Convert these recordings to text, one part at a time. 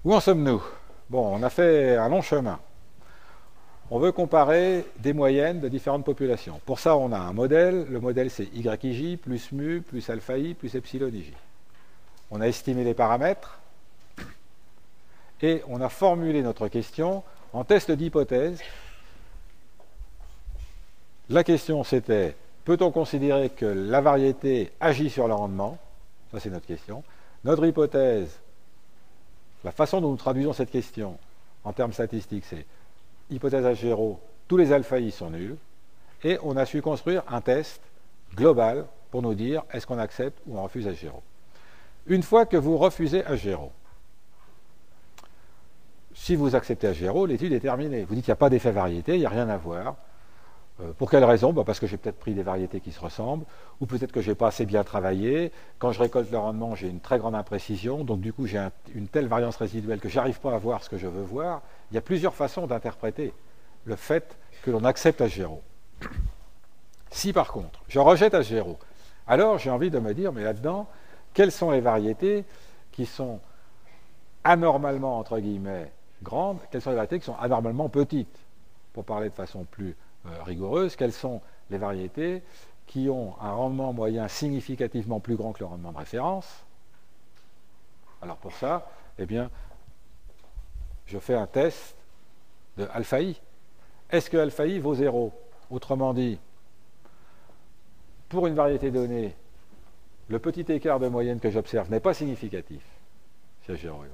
Où en sommes-nous? Bon, on a fait un long chemin. On veut comparer des moyennes de différentes populations. Pour ça, on a un modèle. Le modèle, c'est YIJ plus mu plus alpha I plus epsilon IJ. On a estimé les paramètres et on a formulé notre question en test d'hypothèse. La question, c'était, peut-on considérer que la variété agit sur le rendement? Ça, c'est notre question. Notre hypothèse, la façon dont nous traduisons cette question en termes statistiques, c'est hypothèse H0, tous les alpha I sont nuls. Et on a su construire un test global pour nous dire est-ce qu'on accepte ou on refuse H0. Une fois que vous refusez H0, si vous acceptez H0, l'étude est terminée. Vous dites qu'il n'y a pas d'effet variété, il n'y a rien à voir. Pour quelle raison? Parce que j'ai peut-être pris des variétés qui se ressemblent, ou peut-être que je n'ai pas assez bien travaillé. Quand je récolte le rendement, j'ai une très grande imprécision, donc du coup j'ai une telle variance résiduelle que je n'arrive pas à voir ce que je veux voir. Il y a plusieurs façons d'interpréter le fait que l'on accepte H0. Si par contre, je rejette H0, alors j'ai envie de me dire, mais là-dedans, quelles sont les variétés qui sont anormalement, entre guillemets, grandes, quelles sont les variétés qui sont anormalement petites? Pour parler de façon plus rigoureuse, quelles sont les variétés qui ont un rendement moyen significativement plus grand que le rendement de référence? Alors pour ça, eh bien, je fais un test de alpha I. Est-ce que alpha I vaut 0? Autrement dit, pour une variété donnée, le petit écart de moyenne que j'observe n'est pas significatif, si H0 est vrai.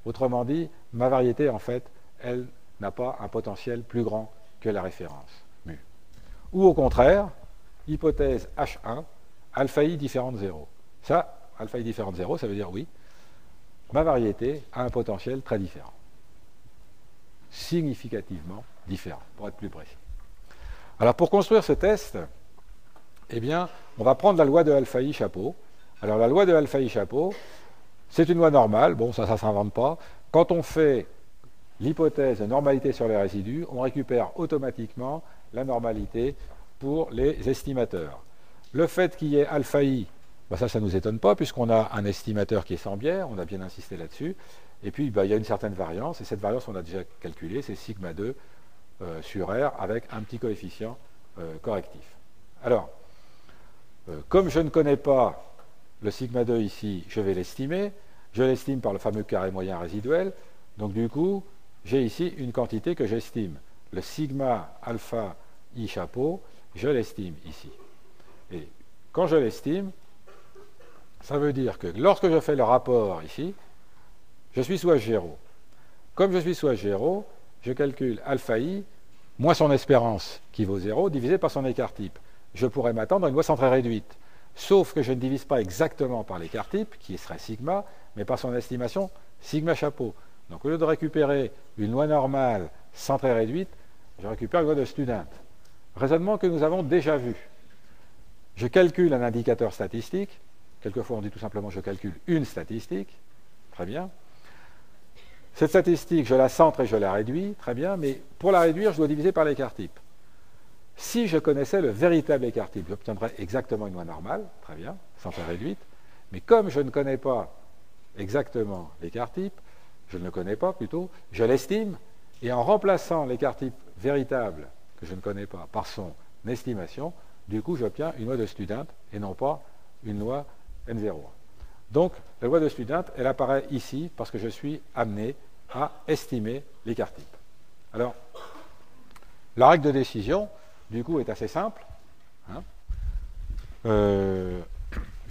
Autrement dit, ma variété, en fait, elle n'a pas un potentiel plus grand que la référence mu. Ou au contraire, hypothèse H1, alpha I différent de 0. Ça, alpha I différent de 0, ça veut dire oui, ma variété a un potentiel très différent. Significativement différent, pour être plus précis. Alors pour construire ce test, eh bien, on va prendre la loi de alpha I chapeau. Alors la loi de alpha I chapeau, c'est une loi normale, bon ça ne s'invente pas. Quand on fait l'hypothèse de normalité sur les résidus, on récupère automatiquement la normalité pour les estimateurs. Le fait qu'il y ait alpha I, ça ne nous étonne pas, puisqu'on a un estimateur qui est sans biais, on a bien insisté là-dessus, et puis il y a une certaine variance, et cette variance on a déjà calculée, c'est sigma 2 sur R, avec un petit coefficient correctif. Alors, comme je ne connais pas le sigma 2 ici, je vais l'estimer, je l'estime par le fameux carré moyen résiduel, donc du coup, j'ai ici une quantité que j'estime. Le sigma alpha I chapeau, je l'estime ici. Et quand je l'estime, ça veut dire que lorsque je fais le rapport ici, je suis sous H0. Comme je suis sous H0, je calcule alpha I moins son espérance qui vaut 0 divisé par son écart type. Je pourrais m'attendre à une loi centrée réduite. Sauf que je ne divise pas exactement par l'écart type, qui serait sigma, mais par son estimation sigma chapeau. Donc au lieu de récupérer une loi normale centrée réduite, je récupère une loi de Student. Raisonnement que nous avons déjà vu. Je calcule un indicateur statistique. Quelquefois on dit tout simplement je calcule une statistique. Très bien. Cette statistique, je la centre et je la réduis. Très bien. Mais pour la réduire, je dois diviser par l'écart type. Si je connaissais le véritable écart type, j'obtiendrais exactement une loi normale. Très bien. Centrée réduite. Mais comme je ne connais pas exactement l'écart type, je ne le connais pas plutôt, je l'estime, et en remplaçant l'écart type véritable, que je ne connais pas, par son estimation, du coup j'obtiens une loi de Student, et non pas une loi N01. Donc la loi de Student, elle apparaît ici, parce que je suis amené à estimer l'écart type. Alors, la règle de décision, du coup, est assez simple. Je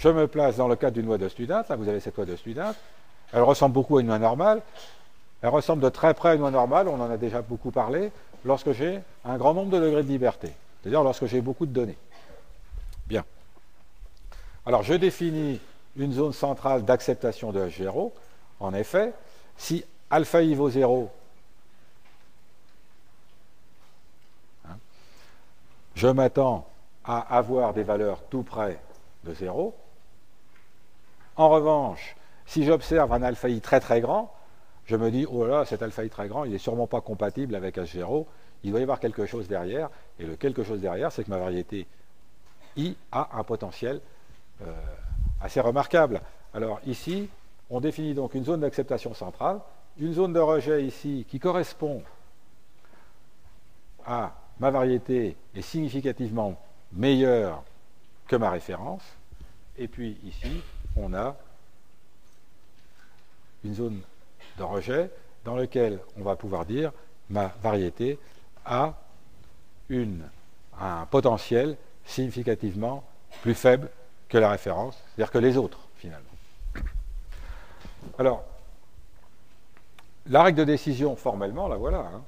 me place dans le cadre d'une loi de Student, là vous avez cette loi de Student, elle ressemble beaucoup à une loi normale. Elle ressemble de très près à une loi normale, on en a déjà beaucoup parlé, lorsque j'ai un grand nombre de degrés de liberté, c'est-à-dire lorsque j'ai beaucoup de données. Bien. Alors, je définis une zone centrale d'acceptation de H0. En effet, si alpha I vaut 0, je m'attends à avoir des valeurs tout près de 0. En revanche, si j'observe un alpha I très très grand, je me dis, oh là là, cet alpha I très grand, il n'est sûrement pas compatible avec H0, il doit y avoir quelque chose derrière, et le quelque chose derrière, c'est que ma variété I a un potentiel assez remarquable. Alors ici, on définit donc une zone d'acceptation centrale, une zone de rejet ici qui correspond à ma variété est significativement meilleure que ma référence. Et puis ici, on a une zone de rejet dans laquelle on va pouvoir dire ma variété a un potentiel significativement plus faible que la référence, c'est-à-dire que les autres, finalement. Alors, la règle de décision, formellement, la voilà. Hein.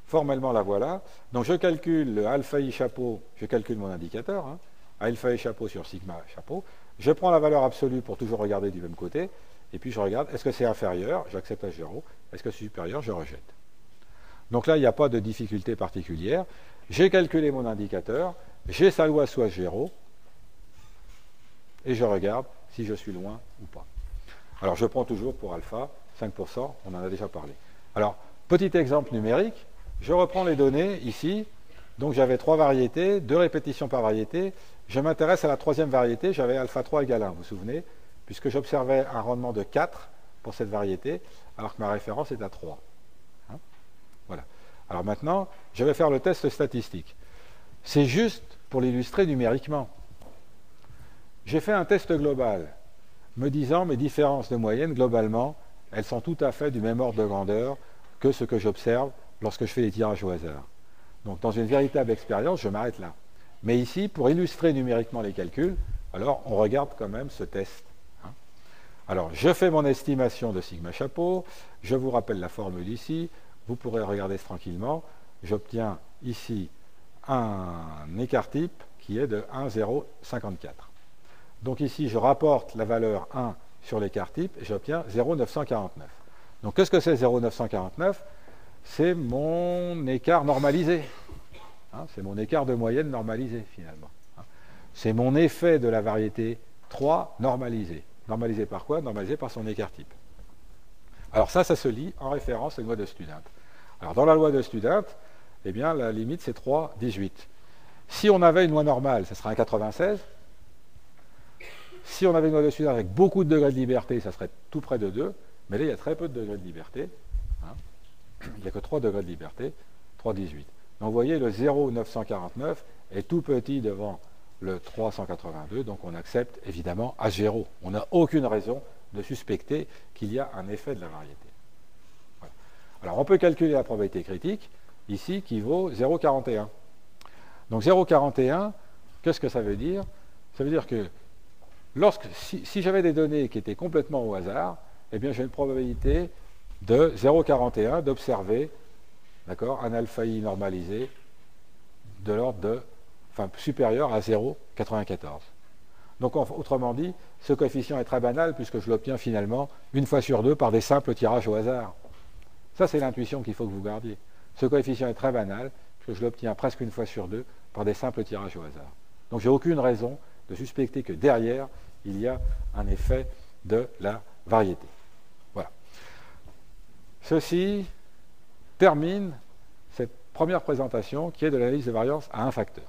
Formellement, la voilà. Donc, je calcule le alpha i chapeau, je calcule mon indicateur, hein, alpha i chapeau sur sigma chapeau. Je prends la valeur absolue pour toujours regarder du même côté, et puis je regarde, est-ce que c'est inférieur, j'accepte à 0, est-ce que c'est supérieur, je rejette. Donc là, il n'y a pas de difficulté particulière. J'ai calculé mon indicateur, j'ai sa loi soit 0, et je regarde si je suis loin ou pas. Alors, je prends toujours pour alpha 5%, on en a déjà parlé. Alors, petit exemple numérique, je reprends les données ici. Donc, j'avais 3 variétés, 2 répétitions par variété. Je m'intéresse à la troisième variété, j'avais alpha 3 égale 1, vous vous souvenez, puisque j'observais un rendement de 4 pour cette variété, alors que ma référence est à 3. Hein, voilà. Alors maintenant, je vais faire le test statistique. C'est juste pour l'illustrer numériquement. J'ai fait un test global, me disant mes différences de moyenne, globalement, elles sont tout à fait du même ordre de grandeur que ce que j'observe lorsque je fais les tirages au hasard. Donc dans une véritable expérience, je m'arrête là. Mais ici, pour illustrer numériquement les calculs, alors on regarde quand même ce test. Hein. Alors je fais mon estimation de sigma chapeau, je vous rappelle la formule ici, vous pourrez regarder tranquillement, j'obtiens ici un écart type qui est de 1,054. Donc ici, je rapporte la valeur 1 sur l'écart type et j'obtiens 0,949. Donc qu'est-ce que c'est 0,949 ? C'est mon écart normalisé. Hein, c'est mon écart de moyenne normalisé, finalement. Hein. C'est mon effet de la variété 3 normalisé. Normalisé par quoi ? Normalisé par son écart type. Alors ça se lit en référence à une loi de Student. Alors dans la loi de Student, eh bien, la limite, c'est 3,18. Si on avait une loi normale, ça serait un 96. Si on avait une loi de Student avec beaucoup de degrés de liberté, ça serait tout près de 2. Mais là, il y a très peu de degrés de liberté. Hein. Il n'y a que 3 degrés de liberté, 3,18. Donc vous voyez, le 0,949 est tout petit devant le 382, donc on accepte évidemment à 0. On n'a aucune raison de suspecter qu'il y a un effet de la variété. Voilà. Alors on peut calculer la probabilité critique, ici, qui vaut 0,41. Donc 0,41, qu'est-ce que ça veut dire ? Ça veut dire que si j'avais des données qui étaient complètement au hasard, eh bien j'ai une probabilité de 0,41 d'observer, d'accord, un alpha i normalisé de l'ordre de, supérieur à 0,94. Donc autrement dit, ce coefficient est très banal puisque je l'obtiens finalement une fois sur 2 par des simples tirages au hasard. Ça, c'est l'intuition qu'il faut que vous gardiez. Ce coefficient est très banal puisque je l'obtiens presque une fois sur 2 par des simples tirages au hasard. Donc j'ai aucune raison de suspecter que derrière, il y a un effet de la variété. Voilà. Ceci termine cette première présentation qui est de l'analyse de variance à un facteur.